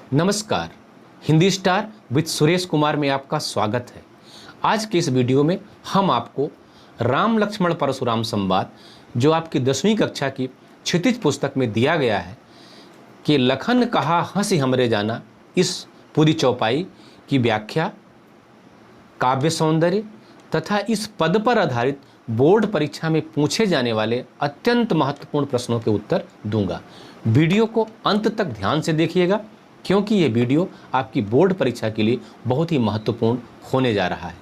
नमस्कार, Hindi star with Suresh Kumar में आपका स्वागत है। आज के इस वीडियो में हम आपको राम लक्ष्मण परशुराम संवाद, जो आपकी 10वीं कक्षा की क्षितिज पुस्तक में दिया गया है कि लखन कहा हंसी हमरे जाना, इस पूरी चौपाई की व्याख्या, काव्य सौंदर्य तथा इस पद पर आधारित बोर्ड परीक्षा में पूछे जाने वाले अत्यंत महत्वपूर्ण प्रश्नों के उत्तर दूंगा। वीडियो को अंत तक ध्यान से देखिएगा, क्योंकि ये वीडियो आपकी बोर्ड परीक्षा के लिए बहुत ही महत्वपूर्ण होने जा रहा है।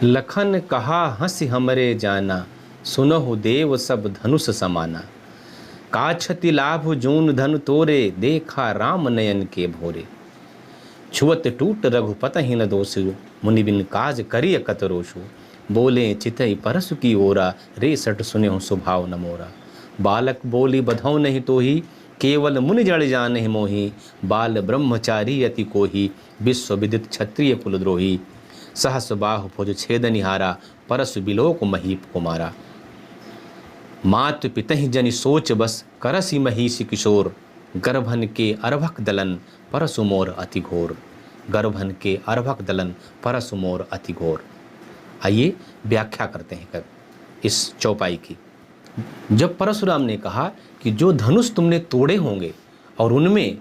लखन कहा हंसी हमरे जाना, सुनहु देव सब धनुष समाना। काछति लाभ जून धन तोरे, देखा राम नयन के भोरे। छुअत टूट रघुपत ही न दोषु, मुनि बिन काज करिय कत रोषु। बोले चितई परसु की ओरा, रे सट सुने हो स्वभाव न मोरा। बालक बोली बधौ नहीं तोही, केवल मुनि जड़ जाने मोही। बाल ब्रह्मचारी अति कोही, विश्व विदित क्षत्रिय कुलद्रोही। सहस बाहु भुज छेद निहारा, परसु बिलोक महीप कुमारा। मात पितहि जनि सोच बस, करसी महिषि किशोर। गर्भन के अर्भक दलन, परसु मोर अति घोर। गर्भन के अर्भक दलन, परसु मोर अति घोर। आइए व्याख्या करते हैं इस चौपाई की। जब परशुराम ने कहा कि जो धनुष तुमने तोड़े होंगे और उनमें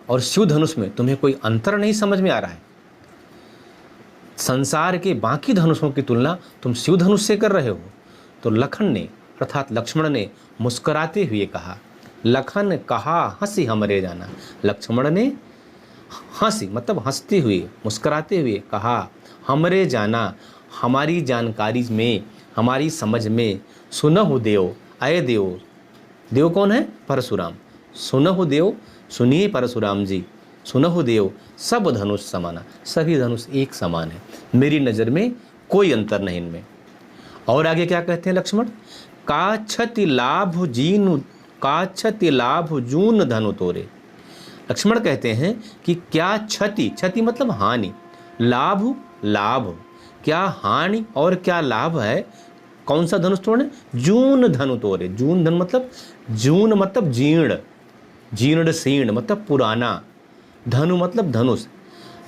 और शिव धनुष में तुम्हें कोई अंतर नहीं समझ में आ रहा है, संसार के बाकी धनुषों की तुलना तुम शिव धनुष से कर रहे हो, तो लखन ने अर्थात लक्ष्मण ने मुस्कुराते हुए कहा। लखन कहा हंसी हमरे जाना। लक्ष्मण ने हंसी मतलब हंसते हुए, मुस्कुराते हुए कहा, हमरे जाना, हमारी जानकारी में, हमारी समझ में। सुनहु देव, आए देव। देव कौन है? परशुराम। सुनहु देव, सुनिए परशुराम जी। सुनहु देव, सब धनुष समाना, सभी धनुष एक समान है, मेरी नज़र में कोई अंतर नहीं इनमें। और आगे क्या कहते हैं लक्ष्मण? काछति लाभ जीनु, काछति लाभ जून धनु तोरे। लक्ष्मण कहते हैं कि क्या क्षति, क्षति मतलब हानि, लाभ लाभ, क्या हानि और क्या लाभ है? कौन सा धनुष तोड़े? जून धनु तोड़े। जून धनु मतलब, जून मतलब जीर्ण, जीर्ण शीर्ण मतलब पुराना, धनु मतलब धनुष।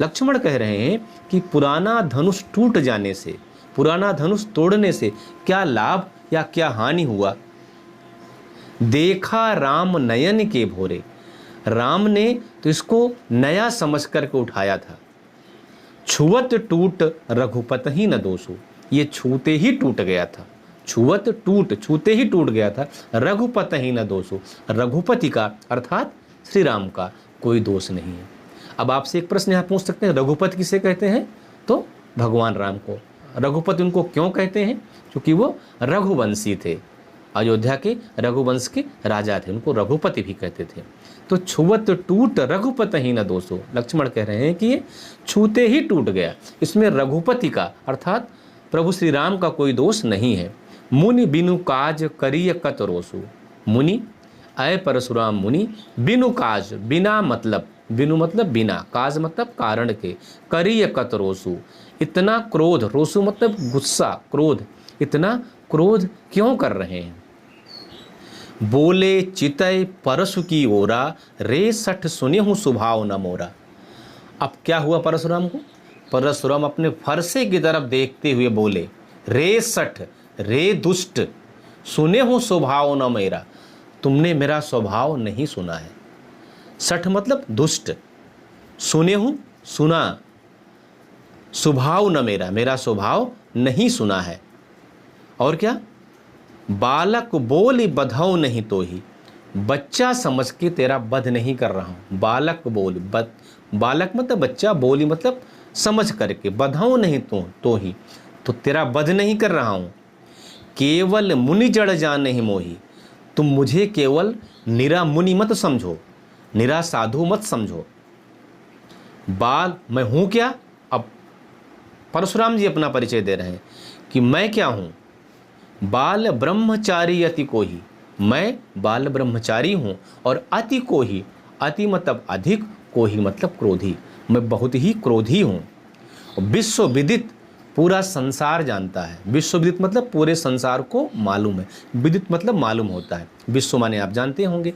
लक्ष्मण कह रहे हैं कि पुराना धनुष टूट जाने से, पुराना धनुष तोड़ने से क्या लाभ या क्या हानि हुआ? देखा राम नयन के भोरे। राम ने तो इसको नया समझ करके उठाया था। छुअत टूट रघुपत ही न दोषु, ये छूते ही टूट गया था। छुअत टूट, छूते ही टूट गया था। रघुपत ही न दोषु, रघुपति का अर्थात श्री राम का कोई दोष नहीं है। अब आपसे एक प्रश्न यहाँ पूछ सकते हैं, रघुपति किसे कहते हैं? तो भगवान राम को। रघुपति उनको क्यों कहते हैं? क्योंकि वो रघुवंशी थे, अयोध्या के रघुवंश के राजा थे, उनको रघुपति भी कहते थे। तो छुअत टूट रघुपत ही न दोषो, लक्ष्मण कह रहे हैं कि ये छूते ही टूट गया, इसमें रघुपति का अर्थात प्रभु श्री राम का कोई दोष नहीं है। मुनि बिनु काज करिय कत रोसु। मुनि, अय परशुराम मुनि, बिनु काज, बिना मतलब, बिनु मतलब बिना, काज मतलब कारण के, करिय कत रोसु, इतना क्रोध, रोसु मतलब गुस्सा, क्रोध, इतना क्रोध क्यों कर रहे हैं? बोले चितय परसु की ओरा, रे सठ सुने हूँ स्वभाव न मोरा। अब क्या हुआ परशुराम को? परशुराम अपने फरसे की तरफ देखते हुए बोले, रे सठ, रे दुष्ट, सुने हूँ स्वभाव न मेरा, तुमने मेरा स्वभाव नहीं सुना है। सठ मतलब दुष्ट, सुने हूँ सुना, स्वभाव न मेरा, मेरा स्वभाव नहीं सुना है। और क्या? बालक बोली बधौ नहीं तो ही, बच्चा समझ के तेरा वध नहीं कर रहा हूँ। बालक बोली, बालक मतलब बच्चा, बोली मतलब समझ करके, बधौ नहीं तो ही, तो तेरा वध नहीं कर रहा हूँ। केवल मुनि जड़ जाने ही मोही, तुम मुझे केवल निरा मुनि मत समझो, निरा साधु मत समझो। बाल, मैं हूँ क्या? अब परशुराम जी अपना परिचय दे रहे हैं कि मैं क्या हूँ। बाल ब्रह्मचारी अति कोही, मैं बाल ब्रह्मचारी हूँ, और अति कोही, अति मतलब अधिक, कोही मतलब क्रोधी, मैं बहुत ही क्रोधी हूँ। विश्व विदित पूरा संसार जानता है। विश्वविदित मतलब पूरे संसार को मालूम है, विदित मतलब मालूम होता है, विश्व माने आप जानते होंगे।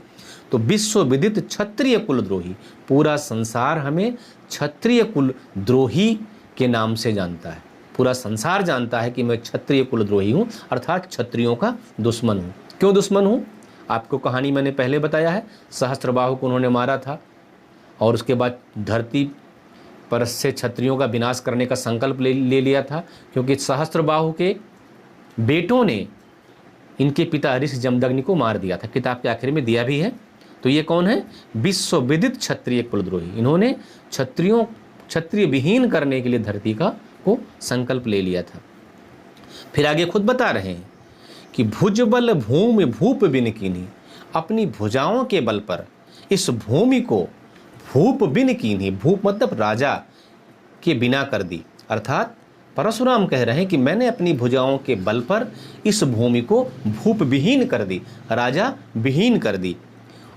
तो विश्वविदित क्षत्रिय कुलद्रोही, पूरा संसार हमें क्षत्रिय कुलद्रोही के नाम से जानता है। पूरा संसार जानता है कि मैं क्षत्रिय कुलद्रोही हूँ, अर्थात क्षत्रियों का दुश्मन हूँ। क्यों दुश्मन हूँ? आपको कहानी मैंने पहले बताया है। सहस्त्रबाहु को उन्होंने मारा था और उसके बाद धरती पर से क्षत्रियों का विनाश करने का संकल्प ले लिया था, क्योंकि सहस्त्रबाहु के बेटों ने इनके पिता ऋषि जमदग्नि को मार दिया था। किताब के आखिर में दिया भी है। तो ये कौन है? विश्वविदित क्षत्रिय कुलद्रोही। इन्होंने क्षत्रिय विहीन करने के लिए धरती को संकल्प ले लिया था। फिर आगे खुद बता रहे हैं कि भुजबल भूमि भूप बिन कीन्ही, अपनी भुजाओं के बल पर इस भूमि को भूप बिन कीन्ही, भूप मतलब राजा के बिना कर दी। अर्थात परशुराम कह रहे हैं कि मैंने अपनी भुजाओं के बल पर इस भूमि को भूप विहीन कर दी, राजा विहीन कर दी।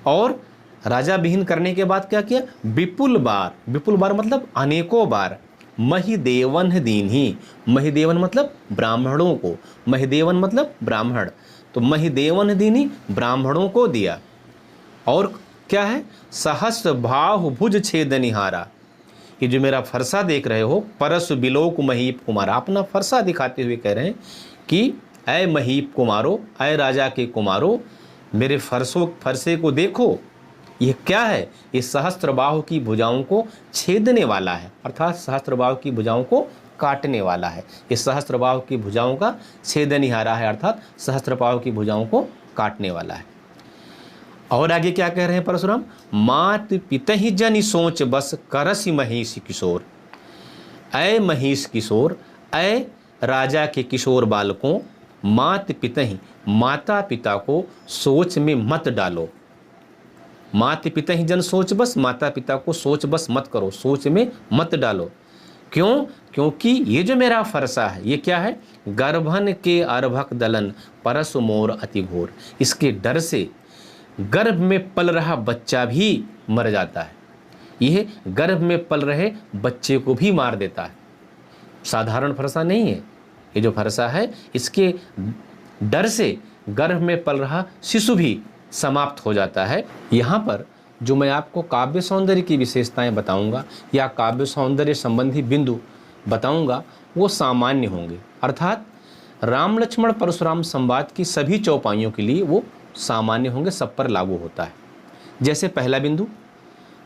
और राजा विहीन करने के बाद क्या किया? विपुल बार मतलब अनेकों बार, महिदेवन दीन्ही, महिदेवन मतलब ब्राह्मणों को, महिदेवन मतलब ब्राह्मण, तो महिदेवन दीन्ही ब्राह्मणों को दिया। और क्या है? सहस्र बाहु भुज छेदनिहारा, ये जो मेरा फरसा देख रहे हो, परस बिलोक महीप कुमार, अपना फरसा दिखाते हुए कह रहे हैं कि ऐ महीप कुमारो, ऐ राजा के कुमारो, मेरे फरसे को देखो। ये क्या है? ये सहस्त्रबाहु की भुजाओं को छेदने वाला है, अर्थात सहस्त्रबाहु की भुजाओं को काटने वाला है। ये सहस्त्रबाहु की भुजाओं का छेदनिहारा है, अर्थात सहस्त्रबाहु की भुजाओं को काटने वाला है। और आगे क्या कह रहे हैं परशुराम? मात पितहि जनि सोच बस करसि महिष किशोर, ऐ महिष किशोर, ऐ राजा के किशोर बालकों, मात पितहि, माता पिता को सोच में मत डालो। मात पिता ही जन सोच बस, माता पिता को सोच बस मत करो, सोच में मत डालो। क्यों? क्योंकि ये जो मेरा फरसा है, ये क्या है? गर्भन के अर्भक दलन परस मोर अति घोर, इसके डर से गर्भ में पल रहा बच्चा भी मर जाता है। यह गर्भ में पल रहे बच्चे को भी मार देता है। साधारण फरसा नहीं है ये जो फरसा है, इसके डर से गर्भ में पल रहा शिशु भी समाप्त हो जाता है। यहाँ पर जो मैं आपको काव्य सौंदर्य की विशेषताएं बताऊंगा या काव्य सौंदर्य संबंधी बिंदु बताऊंगा, वो सामान्य होंगे, अर्थात राम लक्ष्मण परशुराम संवाद की सभी चौपाइयों के लिए वो सामान्य होंगे, सब पर लागू होता है। जैसे पहला बिंदु,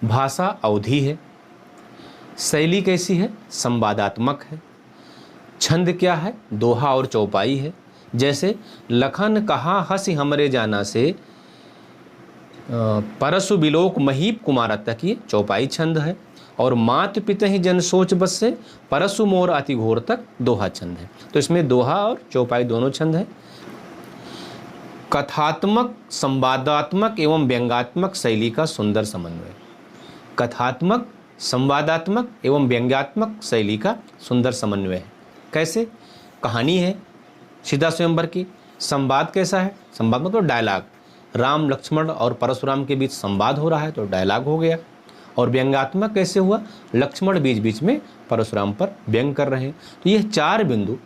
भाषा अवधि है, शैली कैसी है? संवादात्मक है, छंद क्या है? दोहा और चौपाई है। जैसे लखन कहा हंसी हमरे जाना से परसु बिलोक महीप कुमार तक, ये चौपाई छंद है। और मात पिता ही जन सोच बस से परसु मोर अति घोर तक दोहा छंद है। तो इसमें दोहा और चौपाई दोनों छंद है। कथात्मक, संवादात्मक एवं व्यंग्यात्मक शैली का सुंदर समन्वय, कथात्मक, संवादात्मक एवं व्यंग्यात्मक शैली का सुंदर समन्वय है। कैसे? कहानी है सीता स्वयंवर की, संवाद कैसा है? संवाद मतलब डायलॉग, राम लक्ष्मण और परशुराम के बीच संवाद हो रहा है तो डायलॉग हो गया। और व्यंग्यात्मक कैसे हुआ? लक्ष्मण बीच बीच में परशुराम पर व्यंग कर रहे हैं। तो ये चार बिंदु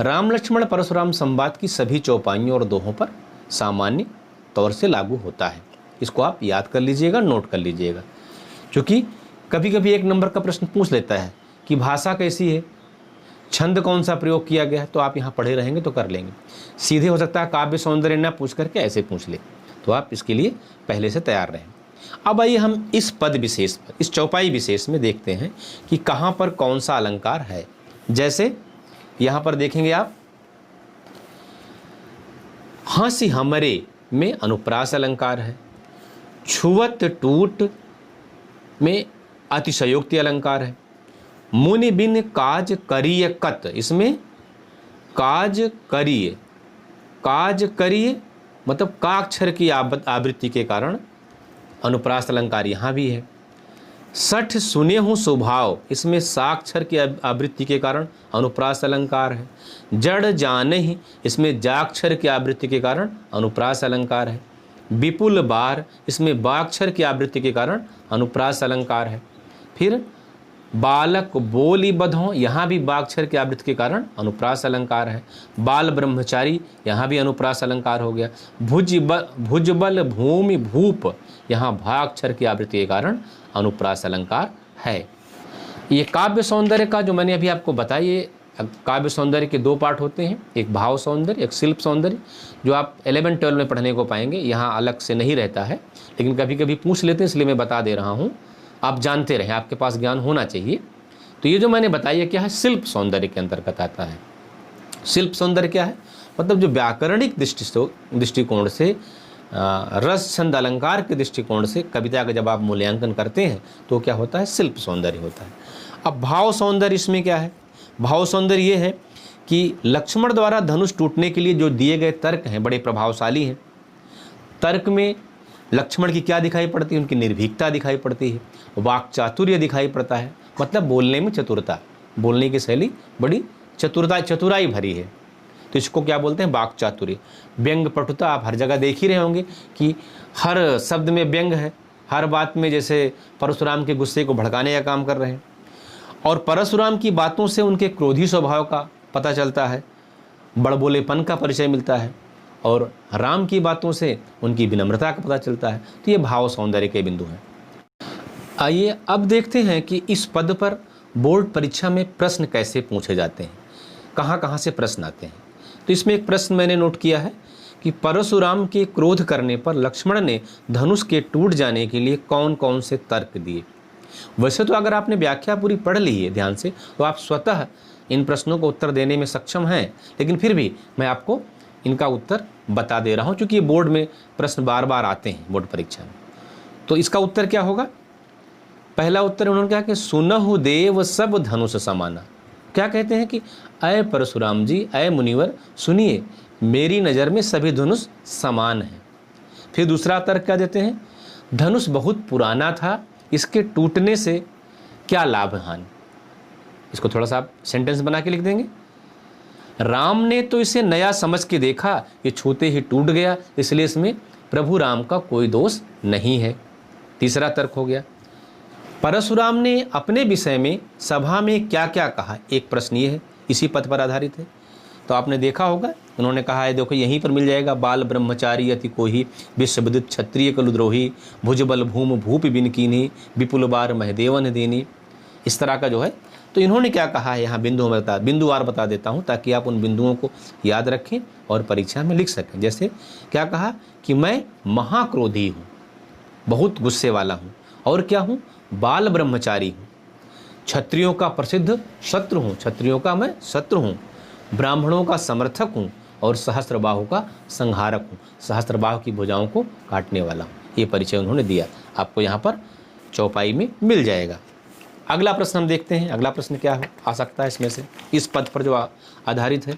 राम लक्ष्मण परशुराम संवाद की सभी चौपाइयों और दोहों पर सामान्य तौर से लागू होता है। इसको आप याद कर लीजिएगा, नोट कर लीजिएगा, क्योंकि कभी कभी एक नंबर का प्रश्न पूछ लेता है कि भाषा कैसी है, छंद कौन सा प्रयोग किया गया है, तो आप यहाँ पढ़े रहेंगे तो कर लेंगे। सीधे हो सकता है काव्य सौंदर्य न पूछ करके ऐसे पूछ ले, तो आप इसके लिए पहले से तैयार रहें। अब आइए हम इस पद विशेष पर, इस चौपाई विशेष में देखते हैं कि कहाँ पर कौन सा अलंकार है। जैसे यहाँ पर देखेंगे आप, हंसी हमरे में अनुप्रास अलंकार है, छुवत टूट में अतिशयोक्ति अलंकार है, मुनि बिन काज करिय कत, इसमें काज करिए, काज करिए मतलब का अक्षर की आवृत्ति के कारण अनुप्रास अलंकार यहाँ भी है। सठ सुने हूँ स्वभाव, इसमें साक्षर की आवृत्ति के कारण अनुप्रास अलंकार है। जड़ जाने ही, इसमें जाक्षर की आवृत्ति के कारण अनुप्रास अलंकार है। विपुल बार, इसमें बाक्षर की आवृत्ति के कारण अनुप्रास अलंकार है। फिर बालक बोली बधों, यहाँ भी बाक्षर के आवृत्ति के कारण अनुप्रास अलंकार है। बाल ब्रह्मचारी, यहाँ भी अनुप्रास अलंकार हो गया। भुजबल भूमि भूप, यहाँ भाक्षर की आवृत्ति के कारण अनुप्रास अलंकार है। ये काव्य सौंदर्य का जो मैंने अभी आपको बताया, काव्य सौंदर्य के दो पार्ट होते हैं, एक भाव सौंदर्य, एक शिल्प सौंदर्य, जो आप 11-12 में पढ़ने को पाएंगे। यहाँ अलग से नहीं रहता है, लेकिन कभी कभी पूछ लेते हैं, इसलिए मैं बता दे रहा हूँ, आप जानते रहें, आपके पास ज्ञान होना चाहिए। तो ये जो मैंने बताया क्या है, शिल्प सौंदर्य के अंतर्गत आता है। शिल्प सौंदर्य क्या है, मतलब जो व्याकरणिक दृष्टिकोण से, रस छंद अलंकार के दृष्टिकोण से कविता का जब आप मूल्यांकन करते हैं तो क्या होता है, शिल्प सौंदर्य होता है। अब भाव सौंदर्य इसमें क्या है, भाव सौंदर्य ये है कि लक्ष्मण द्वारा धनुष टूटने के लिए जो दिए गए तर्क हैं बड़े प्रभावशाली हैं। तर्क में लक्ष्मण की क्या दिखाई पड़ती है, उनकी निर्भीकता दिखाई पड़ती है, वाक चातुर्य दिखाई पड़ता है, मतलब बोलने में चतुरता, बोलने की शैली बड़ी चतुराई भरी है। तो इसको क्या बोलते हैं, वाक चातुर्य। व्यंग पटुता, आप हर जगह देख ही रहे होंगे कि हर शब्द में व्यंग है, हर बात में, जैसे परशुराम के गुस्से को भड़काने का काम कर रहे हैं। और परशुराम की बातों से उनके क्रोधी स्वभाव का पता चलता है, बड़बोलेपन का परिचय मिलता है, और राम की बातों से उनकी विनम्रता का पता चलता है। तो ये भाव सौंदर्य के बिंदु हैं। आइए अब देखते हैं कि इस पद पर बोर्ड परीक्षा में प्रश्न कैसे पूछे जाते हैं, कहाँ कहाँ से प्रश्न आते हैं। तो इसमें एक प्रश्न मैंने नोट किया है कि परशुराम के क्रोध करने पर लक्ष्मण ने धनुष के टूट जाने के लिए कौन कौन से तर्क दिए। वैसे तो अगर आपने व्याख्या पूरी पढ़ ली है ध्यान से तो आप स्वतः इन प्रश्नों को उत्तर देने में सक्षम हैं, लेकिन फिर भी मैं आपको इनका उत्तर बता दे रहा हूं, क्योंकि ये बोर्ड में प्रश्न बार बार आते हैं बोर्ड परीक्षा में। तो इसका उत्तर क्या होगा, पहला उत्तर उन्होंने कहा कि सुनहु देव सब धनुष समाना। क्या कहते हैं कि अय परशुराम जी, अय मुनिवर, सुनिए, मेरी नज़र में सभी धनुष समान हैं। फिर दूसरा तर्क क्या देते हैं, धनुष बहुत पुराना था, इसके टूटने से क्या लाभ हानि। इसको थोड़ा सा आप सेंटेंस बना के लिख देंगे। राम ने तो इसे नया समझ के देखा, ये छूते ही टूट गया, इसलिए इसमें प्रभु राम का कोई दोष नहीं है। तीसरा तर्क हो गया, परशुराम ने अपने विषय में सभा में क्या क्या कहा। एक प्रश्न ये है, इसी पद पर आधारित है। तो आपने देखा होगा, उन्होंने कहा है, देखो यहीं पर मिल जाएगा, बाल ब्रह्मचारी अति कोही, विश्वविदित क्षत्रिय कुलद्रोही, भुजबल भूम भूप बिन कीन्ही, विपुल बार महदेवन देनी। इस तरह का जो है, तो इन्होंने क्या कहा है यहाँ बिंदुवार बता देता हूँ, ताकि आप उन बिंदुओं को याद रखें और परीक्षा में लिख सकें। जैसे क्या कहा कि मैं महाक्रोधी हूँ, बहुत गुस्से वाला हूँ, और क्या हूँ, बाल ब्रह्मचारी हूँ, क्षत्रियों का प्रसिद्ध शत्रु हूँ, क्षत्रियों का मैं शत्रु हूँ, ब्राह्मणों का समर्थक हूँ, और सहस्त्रबाहु का संहारक हूँ, सहस्त्रबाहु की भुजाओं को काटने वाला हूँ। ये परिचय उन्होंने दिया, आपको यहाँ पर चौपाई में मिल जाएगा। अगला प्रश्न हम देखते हैं, अगला प्रश्न क्या आ सकता है इसमें से, इस पद पर जो आधारित है।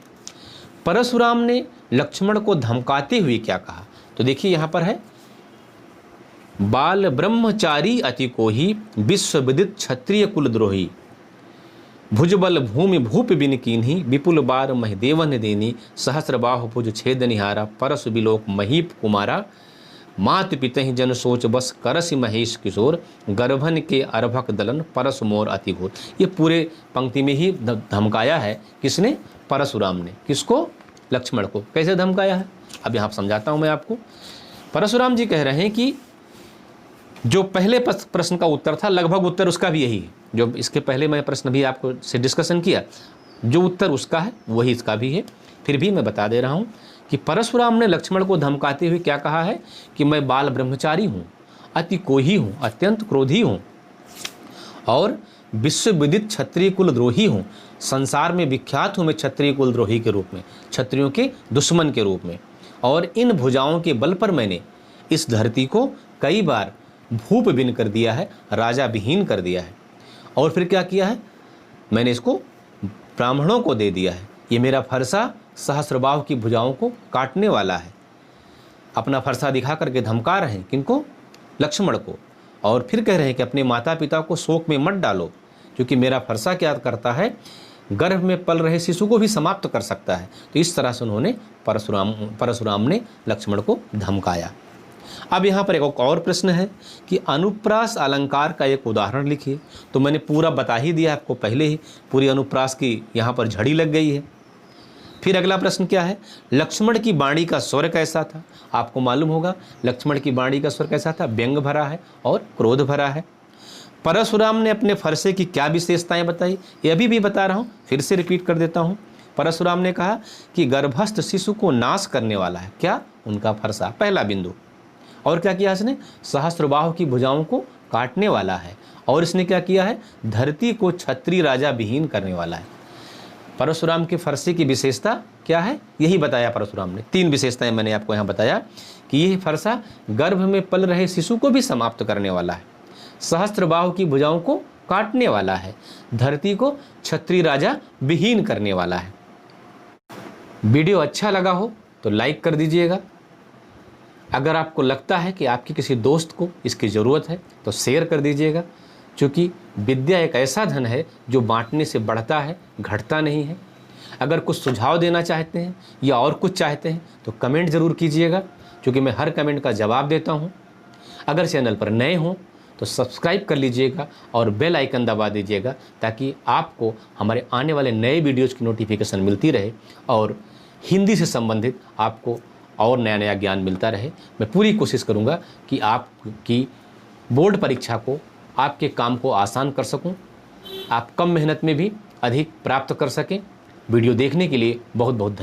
परशुराम ने लक्ष्मण को धमकाते हुए क्या कहा। तो देखिए यहाँ पर है, बाल ब्रह्मचारी अति कोही, विश्वविदित क्षत्रिय कुलद्रोही, भुजबल भूमि भूप बिन कीन्ही, विपुल बार महदेवन देनी, सहस्रबाहु भुज छेद निहारा, परसु बिलोक महीप कुमारा, मात पितहि जन सोच बस करसि महेश किशोर, गर्भन के अर्भक दलन परस मोर अति घोर। ये पूरे पंक्ति में ही धमकाया है, किसने, परशुराम ने। किसको, लक्ष्मण को। कैसे धमकाया है, अब यहाँ समझाता हूँ मैं आपको। परशुराम जी कह रहे हैं कि जो पहले प्रश्न का उत्तर था, लगभग उत्तर उसका भी यही है, जो इसके पहले मैं प्रश्न भी आपको से डिस्कशन किया, जो उत्तर उसका है वही इसका भी है। फिर भी मैं बता दे रहा हूँ कि परशुराम ने लक्ष्मण को धमकाते हुए क्या कहा है कि मैं बाल ब्रह्मचारी हूँ, अति कोही हूँ, अत्यंत क्रोधी हूँ, और विश्वविदित क्षत्रिय कुलद्रोही हूँ, संसार में विख्यात हूँ मैं क्षत्रिय कुलद्रोही के रूप में, क्षत्रियों के दुश्मन के रूप में, और इन भुजाओं के बल पर मैंने इस धरती को कई बार भूप बिन कर दिया है, राजा विहीन कर दिया है, और फिर क्या किया है, मैंने इसको ब्राह्मणों को दे दिया है। ये मेरा फरसा सहस्रबाहु की भुजाओं को काटने वाला है। अपना फरसा दिखा करके धमका रहे हैं, किनको, लक्ष्मण को। और फिर कह रहे हैं कि अपने माता पिता को शोक में मत डालो, क्योंकि मेरा फरसा क्या करता है, गर्भ में पल रहे शिशु को भी समाप्त कर सकता है। तो इस तरह से उन्होंने परशुराम ने लक्ष्मण को धमकाया। अब यहाँ पर एक और प्रश्न है कि अनुप्रास अलंकार का एक उदाहरण लिखिए। तो मैंने पूरा बता ही दिया आपको पहले ही, पूरी अनुप्रास की यहाँ पर झड़ी लग गई है। फिर अगला प्रश्न क्या है, लक्ष्मण की वाणी का स्वर कैसा था। आपको मालूम होगा लक्ष्मण की वाणी का स्वर कैसा था, व्यंग भरा है और क्रोध भरा है। परशुराम ने अपने फरसे की क्या विशेषताएं बताई, ये अभी भी बता रहा हूँ, फिर से रिपीट कर देता हूँ। परशुराम ने कहा कि गर्भस्थ शिशु को नाश करने वाला है, क्या, उनका फरसा, पहला बिंदु। और क्या किया इसने, सहस्त्रबाहु की भुजाओं को काटने वाला है। और इसने क्या किया है, धरती को छत्री राजा विहीन करने वाला है। परशुराम के फरसे की विशेषता क्या है, यही बताया परशुराम ने। 3 विशेषताएं मैंने आपको यहाँ बताया कि यह फरसा गर्भ में पल रहे शिशु को भी समाप्त करने वाला है, सहस्त्रबाहु की भुजाओं को काटने वाला है, धरती को छत्री राजा विहीन करने वाला है। वीडियो अच्छा लगा हो तो लाइक कर दीजिएगा। अगर आपको लगता है कि आपके किसी दोस्त को इसकी ज़रूरत है तो शेयर कर दीजिएगा, क्योंकि विद्या एक ऐसा धन है जो बांटने से बढ़ता है, घटता नहीं है। अगर कुछ सुझाव देना चाहते हैं या और कुछ चाहते हैं तो कमेंट ज़रूर कीजिएगा, क्योंकि मैं हर कमेंट का जवाब देता हूँ। अगर चैनल पर नए हों तो सब्सक्राइब कर लीजिएगा और बेल आइकन दबा दीजिएगा, ताकि आपको हमारे आने वाले नए वीडियोज़ की नोटिफिकेशन मिलती रहे और हिंदी से संबंधित आपको और नया नया ज्ञान मिलता रहे। मैं पूरी कोशिश करूंगा कि आपकी बोर्ड परीक्षा को, आपके काम को आसान कर सकूं, आप कम मेहनत में भी अधिक प्राप्त कर सकें। वीडियो देखने के लिए बहुत बहुत धन्यवाद।